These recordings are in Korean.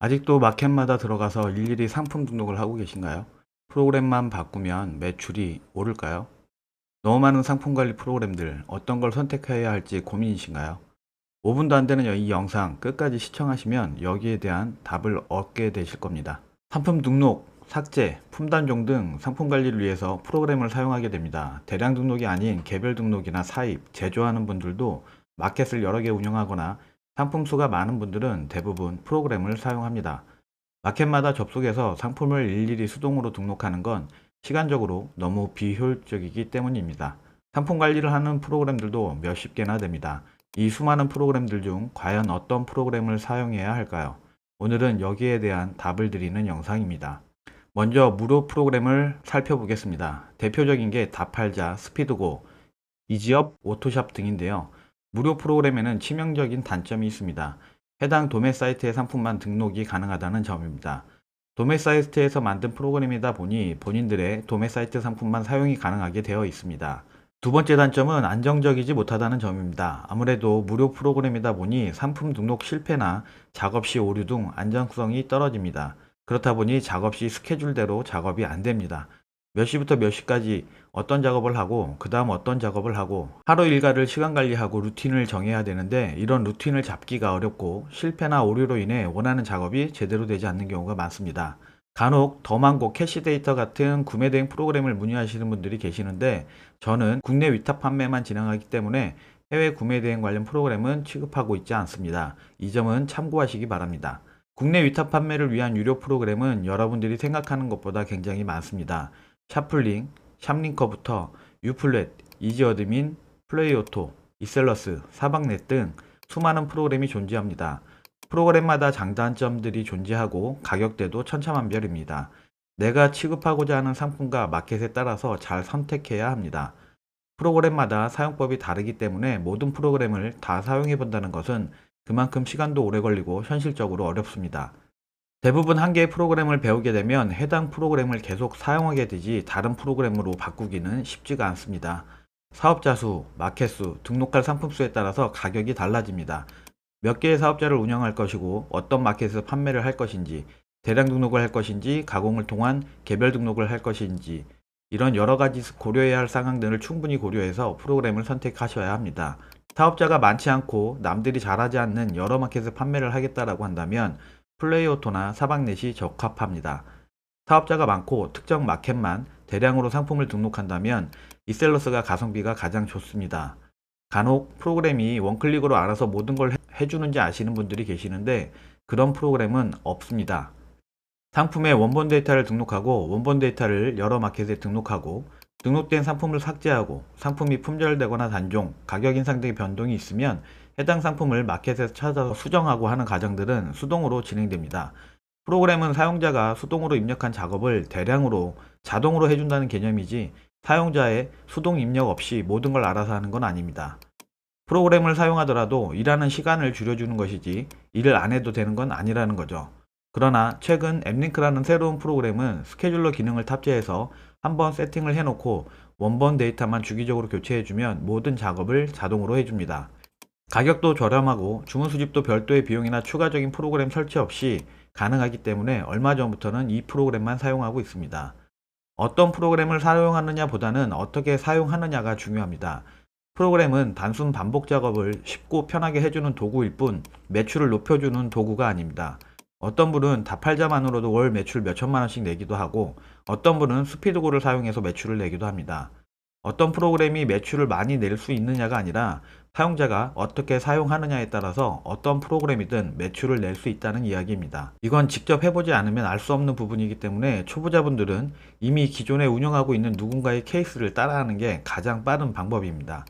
아직도 마켓마다 들어가서 일일이 상품 등록을 하고 계신가요? 프로그램만 바꾸면 매출이 오를까요? 너무 많은 상품 관리 프로그램들 어떤 걸 선택해야 할지 고민이신가요? 5분도 안 되는 이 영상 끝까지 시청하시면 여기에 대한 답을 얻게 되실 겁니다. 상품 등록, 삭제, 품단종 등 상품 관리를 위해서 프로그램을 사용하게 됩니다. 대량 등록이 아닌 개별 등록이나 사입, 제조하는 분들도 마켓을 여러 개 운영하거나 상품 수가 많은 분들은 대부분 프로그램을 사용합니다. 마켓마다 접속해서 상품을 일일이 수동으로 등록하는 건 시간적으로 너무 비효율적이기 때문입니다. 상품 관리를 하는 프로그램들도 몇십 개나 됩니다. 이 수많은 프로그램들 중 과연 어떤 프로그램을 사용해야 할까요? 오늘은 여기에 대한 답을 드리는 영상입니다. 먼저 무료 프로그램을 살펴보겠습니다. 대표적인 게 다팔자, 스피드고, 이지업, 오토샵 등인데요. 무료 프로그램에는 치명적인 단점이 있습니다. 해당 도매 사이트의 상품만 등록이 가능하다는 점입니다. 도매 사이트에서 만든 프로그램이다 보니 본인들의 도매 사이트 상품만 사용이 가능하게 되어 있습니다. 두 번째 단점은 안정적이지 못하다는 점입니다. 아무래도 무료 프로그램이다 보니 상품 등록 실패나 작업 시 오류 등 안정성이 떨어집니다. 그렇다 보니 작업 시 스케줄대로 작업이 안 됩니다. 몇 시부터 몇 시까지 어떤 작업을 하고 그 다음 어떤 작업을 하고 하루 일과를 시간 관리하고 루틴을 정해야 되는데 이런 루틴을 잡기가 어렵고 실패나 오류로 인해 원하는 작업이 제대로 되지 않는 경우가 많습니다. 간혹 더망고 캐시 데이터 같은 구매 대행 프로그램을 문의하시는 분들이 계시는데 저는 국내 위탁 판매만 진행하기 때문에 해외 구매 대행 관련 프로그램은 취급하고 있지 않습니다. 이 점은 참고하시기 바랍니다. 국내 위탁 판매를 위한 유료 프로그램은 여러분들이 생각하는 것보다 굉장히 많습니다. 샤플링, 샵링커부터 유플랫, 이지어드민, 플레이오토, 이셀러스, 사박넷 등 수많은 프로그램이 존재합니다. 프로그램마다 장단점들이 존재하고 가격대도 천차만별입니다. 내가 취급하고자 하는 상품과 마켓에 따라서 잘 선택해야 합니다. 프로그램마다 사용법이 다르기 때문에 모든 프로그램을 다 사용해 본다는 것은 그만큼 시간도 오래 걸리고 현실적으로 어렵습니다. 대부분 한 개의 프로그램을 배우게 되면 해당 프로그램을 계속 사용하게 되지 다른 프로그램으로 바꾸기는 쉽지가 않습니다. 사업자 수, 마켓 수, 등록할 상품 수에 따라서 가격이 달라집니다. 몇 개의 사업자를 운영할 것이고 어떤 마켓에서 판매를 할 것인지, 대량 등록을 할 것인지, 가공을 통한 개별 등록을 할 것인지 이런 여러 가지 고려해야 할 상황들을 충분히 고려해서 프로그램을 선택하셔야 합니다. 사업자가 많지 않고 남들이 잘하지 않는 여러 마켓에서 판매를 하겠다라고 한다면 플레이오토나 사박넷이 적합합니다. 사업자가 많고 특정 마켓만 대량으로 상품을 등록한다면 이셀러스가 가성비가 가장 좋습니다. 간혹 프로그램이 원클릭으로 알아서 모든 걸 해주는지 아시는 분들이 계시는데 그런 프로그램은 없습니다. 상품의 원본 데이터를 등록하고 원본 데이터를 여러 마켓에 등록하고 등록된 상품을 삭제하고 상품이 품절되거나 단종, 가격 인상 등의 변동이 있으면 해당 상품을 마켓에서 찾아서 수정하고 하는 과정들은 수동으로 진행됩니다. 프로그램은 사용자가 수동으로 입력한 작업을 대량으로 자동으로 해준다는 개념이지 사용자의 수동 입력 없이 모든 걸 알아서 하는 건 아닙니다. 프로그램을 사용하더라도 일하는 시간을 줄여주는 것이지 일을 안 해도 되는 건 아니라는 거죠. 그러나 최근 앱링크라는 새로운 프로그램은 스케줄러 기능을 탑재해서 한번 세팅을 해놓고 원본 데이터만 주기적으로 교체해주면 모든 작업을 자동으로 해줍니다. 가격도 저렴하고 주문 수집도 별도의 비용이나 추가적인 프로그램 설치 없이 가능하기 때문에 얼마 전부터는 이 프로그램만 사용하고 있습니다. 어떤 프로그램을 사용하느냐 보다는 어떻게 사용하느냐가 중요합니다. 프로그램은 단순 반복 작업을 쉽고 편하게 해주는 도구일 뿐 매출을 높여주는 도구가 아닙니다. 어떤 분은 다팔자만으로도 월 매출 몇천만 원씩 내기도 하고 어떤 분은 스피드고를 사용해서 매출을 내기도 합니다. 어떤 프로그램이 매출을 많이 낼 수 있느냐가 아니라 사용자가 어떻게 사용하느냐에 따라서 어떤 프로그램이든 매출을 낼 수 있다는 이야기입니다. 이건 직접 해보지 않으면 알 수 없는 부분이기 때문에 초보자분들은 이미 기존에 운영하고 있는 누군가의 케이스를 따라하는 게 가장 빠른 방법입니다.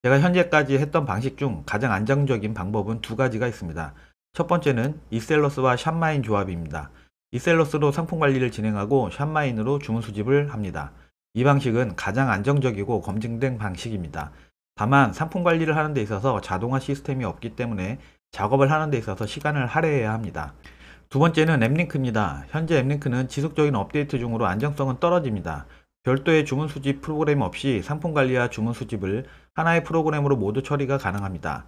제가 현재까지 했던 방식 중 가장 안정적인 방법은 두 가지가 있습니다. 첫 번째는 이셀러스와 샵마인 조합입니다. 이셀러스로 상품 관리를 진행하고 샵마인으로 주문 수집을 합니다. 이 방식은 가장 안정적이고 검증된 방식입니다. 다만 상품 관리를 하는 데 있어서 자동화 시스템이 없기 때문에 작업을 하는 데 있어서 시간을 할애해야 합니다. 두 번째는 앱링크입니다. 현재 앱링크는 지속적인 업데이트 중으로 안정성은 떨어집니다. 별도의 주문 수집 프로그램 없이 상품 관리와 주문 수집을 하나의 프로그램으로 모두 처리가 가능합니다.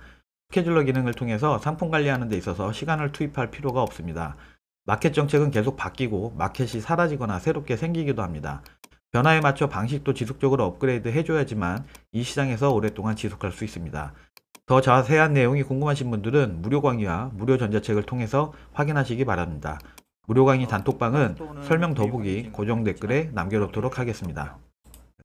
스케줄러 기능을 통해서 상품 관리하는 데 있어서 시간을 투입할 필요가 없습니다. 마켓 정책은 계속 바뀌고 마켓이 사라지거나 새롭게 생기기도 합니다. 변화에 맞춰 방식도 지속적으로 업그레이드 해줘야지만 이 시장에서 오랫동안 지속할 수 있습니다. 더 자세한 내용이 궁금하신 분들은 무료 강의와 무료 전자책을 통해서 확인하시기 바랍니다. 무료 강의 단톡방은 설명 더보기 고정 댓글에 남겨놓도록 하겠습니다.